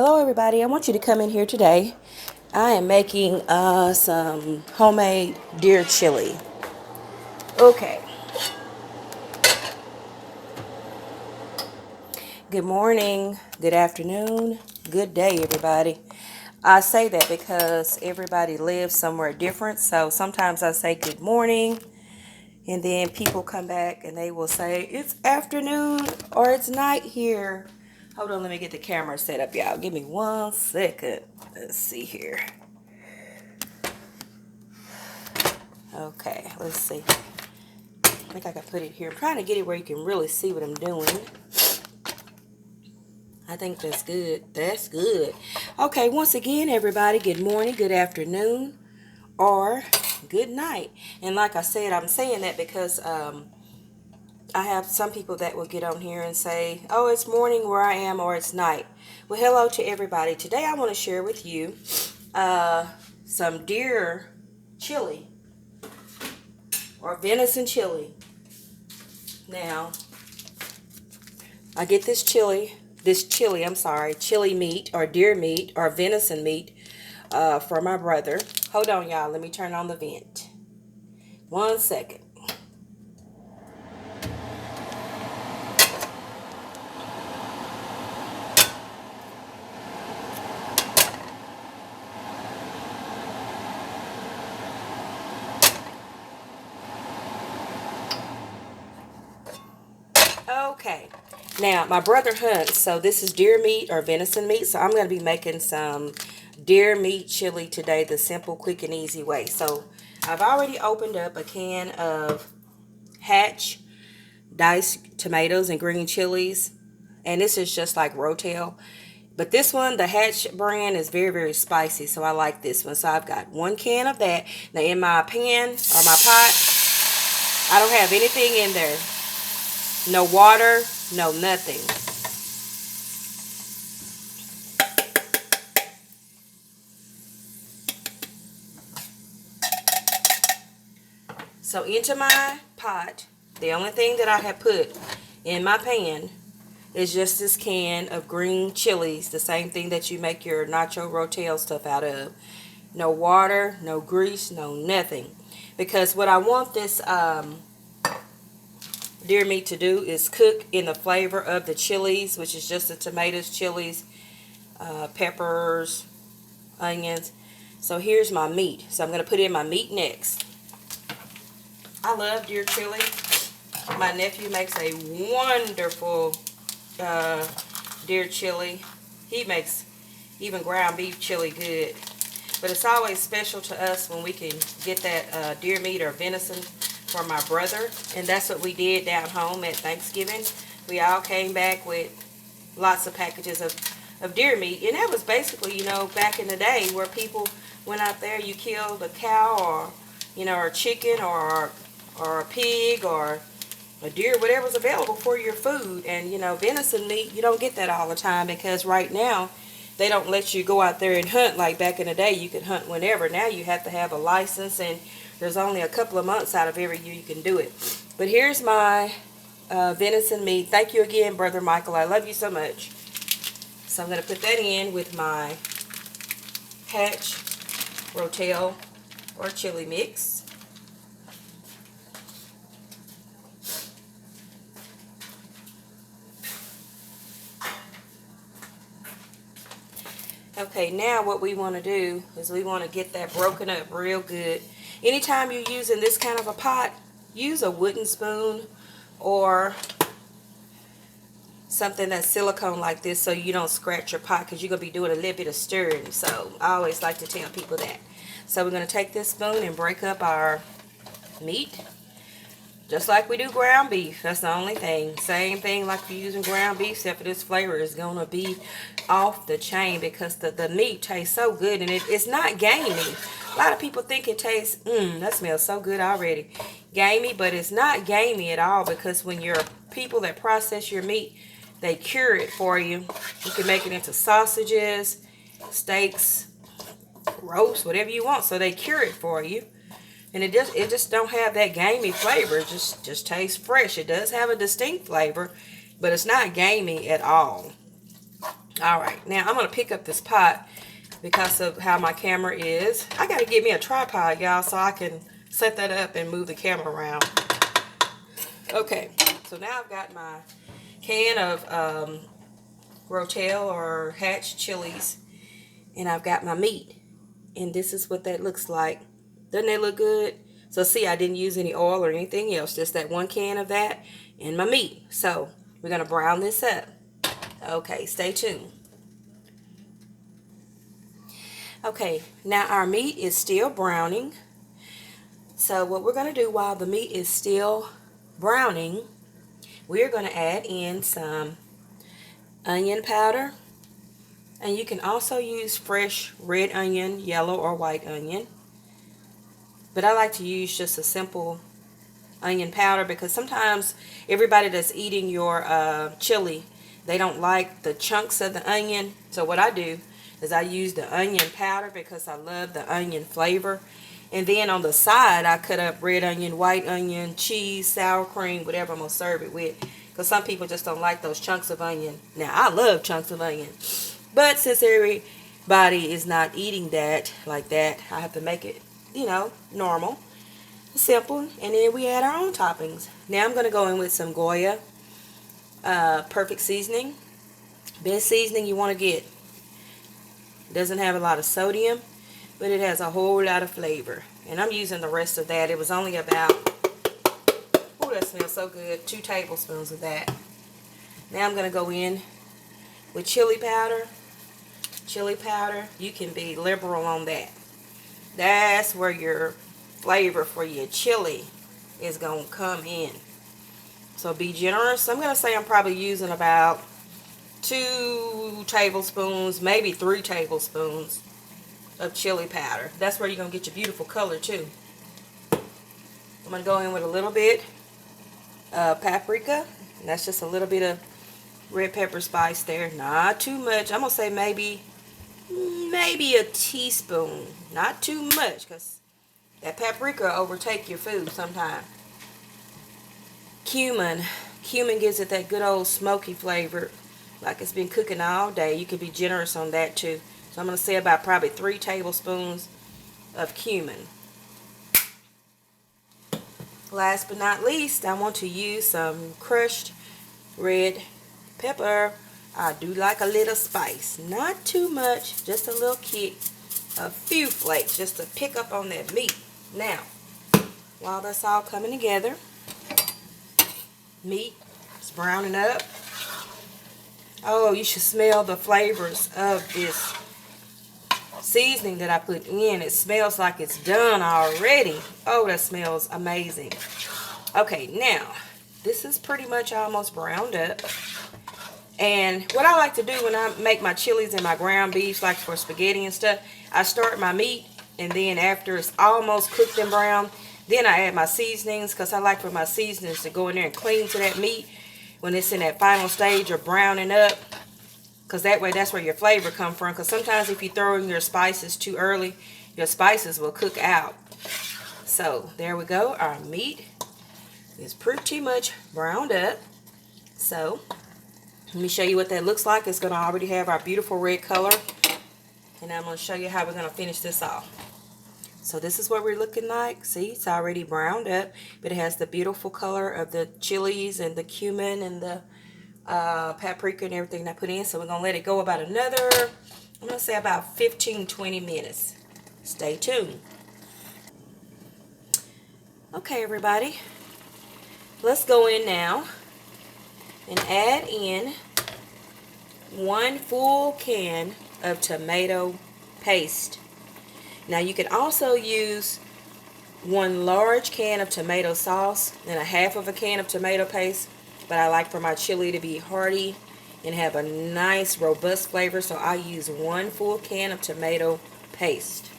Hello everybody, I want you to come in here today. I am making some homemade deer chili. Okay, good morning, good afternoon, good day everybody. I say that because everybody lives somewhere different, so sometimes I say good morning and then people come back and they will say it's afternoon or it's night here. Hold on, let me get the camera set up, y'all. Give me 1 second. Let's see here. Okay, let's see. I think I can put it here. I'm trying to get it where you can really see what I'm doing. I think that's good. That's good. Okay, once again, everybody, good morning, good afternoon, or good night. And like I said, I'm saying that because I have some people that will get on here and say, oh, it's morning where I am, or it's night. Well, hello to everybody. Today I want to share with you some deer chili, or venison chili. Now, I get this chili meat or deer meat or venison meat for my brother. Hold on, y'all. Let me turn on the vent. 1 second. Okay. Now, my brother hunts, so this is deer meat or venison meat. So I'm going to be making some deer meat chili today, the simple, quick, and easy way. So I've already opened up a can of Hatch diced tomatoes and green chilies. And this is just like Rotel. But this one, the Hatch brand, is very, very spicy. So I like this one. So I've got 1 can of that. Now in my pan or my pot, I don't have anything in there. No water, no nothing. So into my pot, the only thing that I have put in my pan is just this can of green chilies, the same thing that you make your nacho rotel stuff out of. No water, no grease, no nothing. Because what I want this deer meat to do is cook in the flavor of the chilies, which is just the tomatoes, chilies, peppers, onions. So here's my meat. So I'm going to put in my meat next. I love deer chili. My nephew makes a wonderful deer chili. He makes even ground beef chili good. But it's always special to us when we can get that deer meat or venison for my brother. And that's what we did down home at Thanksgiving. We all came back with lots of packages of deer meat. And that was basically, you know, back in the day where people went out there, you killed a cow or, you know, or a chicken or a pig or a deer, whatever's available for your food. And, you know, venison meat, you don't get that all the time because right now they don't let you go out there and hunt like back in the day. You could hunt whenever. Now you have to have a license, and there's only a couple of months out of every year you can do it. But here's my venison meat. Thank you again, Brother Michael. I love you so much. So I'm going to put that in with my Hatch Rotel or chili mix. Okay, now what we want to do is we want to get that broken up real good. Anytime you're using this kind of a pot, use a wooden spoon or something that's silicone like this so you don't scratch your pot, because you're going to be doing a little bit of stirring. So I always like to tell people that. So we're going to take this spoon and break up our meat. Just like we do ground beef. That's the only thing. Same thing like you're using ground beef, except for this flavor is going to be off the chain because the meat tastes so good, and it's not gamey. A lot of people think it tastes, that smells so good already, gamey, but it's not gamey at all, because when your people that process your meat, they cure it for you. You can make it into sausages, steaks, roast, whatever you want. So they cure it for you. And it just don't have that gamey flavor. It just tastes fresh. It does have a distinct flavor, but it's not gamey at all. All right, now I'm gonna pick up this pot because of how my camera is. I gotta get me a tripod, y'all, so I can set that up and move the camera around. Okay, so now I've got my can of Rotel or Hatch chilies, and I've got my meat, and this is what that looks like. Doesn't that look good? So see, I didn't use any oil or anything else, just that one can of that and my meat. So we're gonna brown this up. Okay, stay tuned. Okay, now our meat is still browning. So what we're gonna do while the meat is still browning, we're gonna add in some onion powder. And you can also use fresh red onion, yellow or white onion. But I like to use just a simple onion powder because sometimes everybody that's eating your chili, they don't like the chunks of the onion. So what I do is I use the onion powder because I love the onion flavor. And then on the side, I cut up red onion, white onion, cheese, sour cream, whatever I'm going to serve it with. Because some people just don't like those chunks of onion. Now, I love chunks of onion. But since everybody is not eating that like that, I have to make it, you know, normal, simple. And then we add our own toppings. Now I'm going to go in with some Goya perfect seasoning. Best seasoning you want to get. It doesn't have a lot of sodium, but it has a whole lot of flavor. And I'm using the rest of that. It was only about, oh, that smells so good, 2 tablespoons of that. Now I'm going to go in with chili powder. Chili powder, you can be liberal on that. That's where your flavor for your chili is going to come in. So be generous. I'm going to say I'm probably using about 2 tablespoons, maybe 3 tablespoons of chili powder. That's where you're going to get your beautiful color too. I'm going to go in with a little bit of paprika. And that's just a little bit of red pepper spice there. Not too much. I'm going to say maybe a teaspoon. Not too much because that paprika overtake your food sometime. Cumin. Cumin gives it that good old smoky flavor like it's been cooking all day. You can be generous on that too. So I'm going to say about probably 3 tablespoons of cumin. Last but not least, I want to use some crushed red pepper. I do like a little spice. Not too much, just a little kick. A few flakes just to pick up on that meat. Now, while that's all coming together, meat is browning up. Oh, you should smell the flavors of this seasoning that I put in. It smells like it's done already. Oh, that smells amazing. Okay, now, this is pretty much almost browned up. And what I like to do when I make my chilies and my ground beef, like for spaghetti and stuff, I start my meat, and then after it's almost cooked and brown, then I add my seasonings, because I like for my seasonings to go in there and cling to that meat when it's in that final stage of browning up, because that way that's where your flavor comes from. Because sometimes if you throw in your spices too early, your spices will cook out. So there we go. Our meat is pretty much browned up. So let me show you what that looks like. It's going to already have our beautiful red color. And I'm going to show you how we're going to finish this off. So this is what we're looking like. See, it's already browned up, but it has the beautiful color of the chilies and the cumin and the paprika and everything I put in. So we're going to let it go about another, I'm going to say about 15-20 minutes. Stay tuned. Okay, everybody. Let's go in now and add in 1 full can of tomato paste. Now you can also use 1 large can of tomato sauce and a half of a can of tomato paste, but I like for my chili to be hearty and have a nice robust flavor, so I use 1 full can of tomato paste.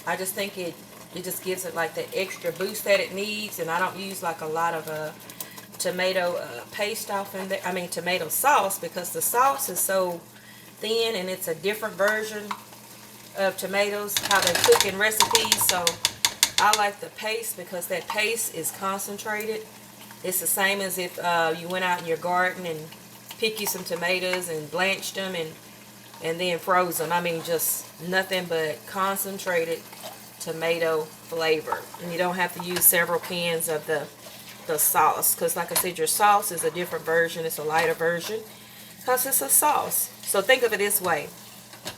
I just think it just gives it like the extra boost that it needs, and I don't use like a lot of tomato paste off in there. I mean tomato sauce, because the sauce is so thin and it's a different version of tomatoes, how they cook in recipes. So I like the paste because that paste is concentrated. It's the same as if you went out in your garden and pick you some tomatoes and blanched them and then froze them. I mean, just nothing but concentrated tomato flavor. And you don't have to use several cans of the sauce, because like I said, your sauce is a different version. It's a lighter version because it's a sauce. So think of it this way.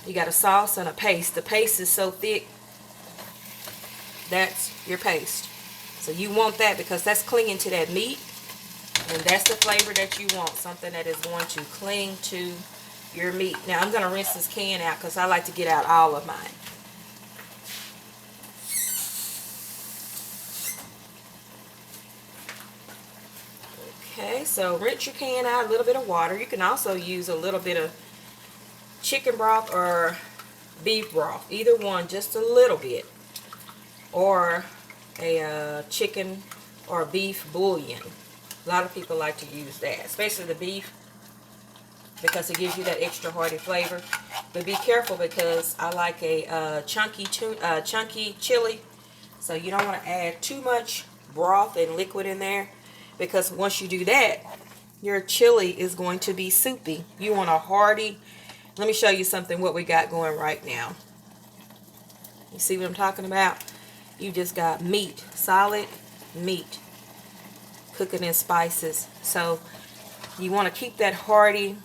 You got a sauce and a paste. The paste is so thick, that's your paste. So you want that because that's clinging to that meat, and that's the flavor that you want, something that is going to cling to your meat. Now I'm going to rinse this can out because I like to get out all of mine. Okay, so rinse your can out, a little bit of water. You can also use a little bit of chicken broth or beef broth, either one, just a little bit, or a chicken or beef bouillon. A lot of people like to use that, especially the beef, because it gives you that extra hearty flavor. But be careful, because I like a chunky chili, so you don't want to add too much broth and liquid in there, because once you do that, your chili is going to be soupy. You want a hearty. Let me show you something what we got going right now. You see what I'm talking about? You just got meat, solid meat, cooking in spices. So you want to keep that hearty,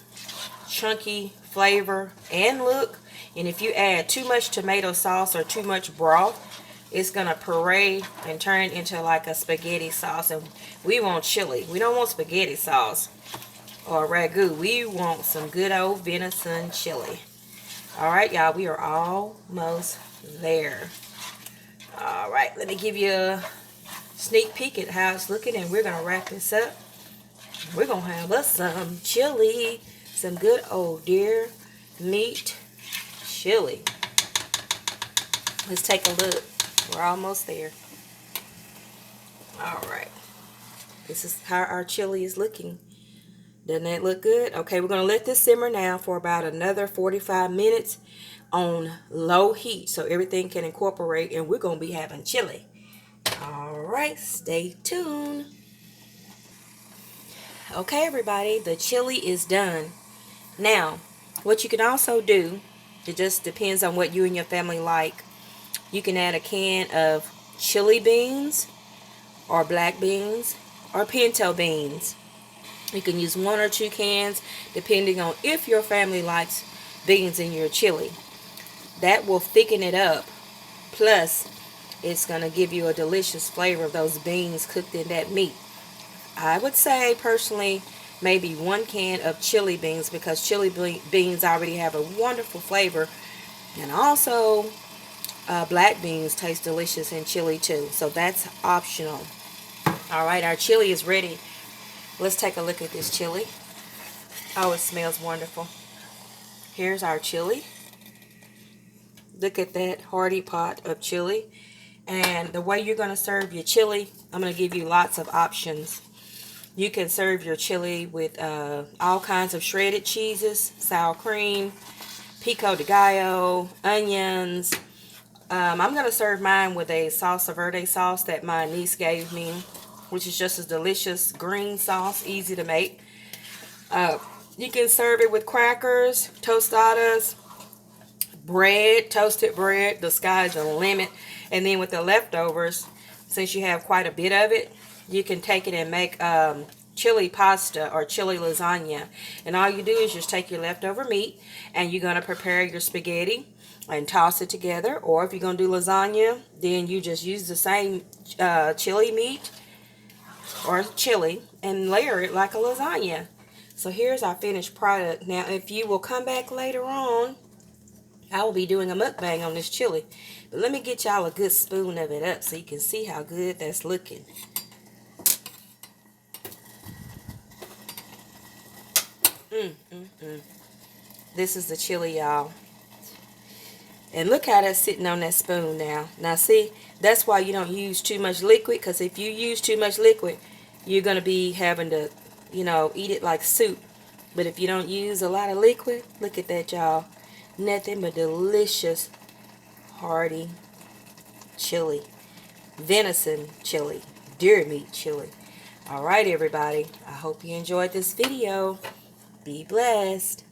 chunky flavor and look. And if you add too much tomato sauce or too much broth, it's going to parade and turn into like a spaghetti sauce. And we want chili. We don't want spaghetti sauce or ragu. We want some good old venison chili. Alright, y'all, we are almost there. Alright, let me give you a sneak peek at how it's looking, and we're going to wrap this up. We're going to have us some chili, some good old deer meat chili. Let's take a look. We're almost there. Alright, this is how our chili is looking. Doesn't that look good? Okay, we're going to let this simmer now for about another 45 minutes on low heat so everything can incorporate, and we're going to be having chili. Alright, stay tuned. Okay, everybody, the chili is done. Now, what you can also do, it just depends on what you and your family like. You can add a can of chili beans or black beans or pinto beans. You can use 1 or 2 cans depending on if your family likes beans in your chili. That will thicken it up. Plus, it's going to give you a delicious flavor of those beans cooked in that meat. I would say, personally, maybe 1 can of chili beans, because chili beans already have a wonderful flavor. And also, black beans taste delicious in chili too. So that's optional. Alright, our chili is ready. Let's take a look at this chili. Oh, it smells wonderful. Here's our chili. Look at that hearty pot of chili. And the way you're going to serve your chili, I'm going to give you lots of options. You can serve your chili with all kinds of shredded cheeses, sour cream, pico de gallo, onions. I'm going to serve mine with a salsa verde sauce that my niece gave me, which is just a delicious green sauce, easy to make. You can serve it with crackers, tostadas, bread, toasted bread. The sky's the limit. And then with the leftovers, since you have quite a bit of it, you can take it and make chili pasta or chili lasagna. And all you do is just take your leftover meat, and you're going to prepare your spaghetti and toss it together. Or if you're going to do lasagna, then you just use the same chili meat or chili and layer it like a lasagna. So here's our finished product. Now, if you will come back later on, I will be doing a mukbang on this chili. But let me get y'all a good spoon of it up so you can see how good that's looking. This is the chili, y'all. And look how that's sitting on that spoon now. Now see, that's why you don't use too much liquid, because if you use too much liquid, you're going to be having to, eat it like soup. But if you don't use a lot of liquid, look at that, y'all. Nothing but delicious, hearty chili. Venison chili. Deer meat chili. Alright, everybody. I hope you enjoyed this video. Be blessed.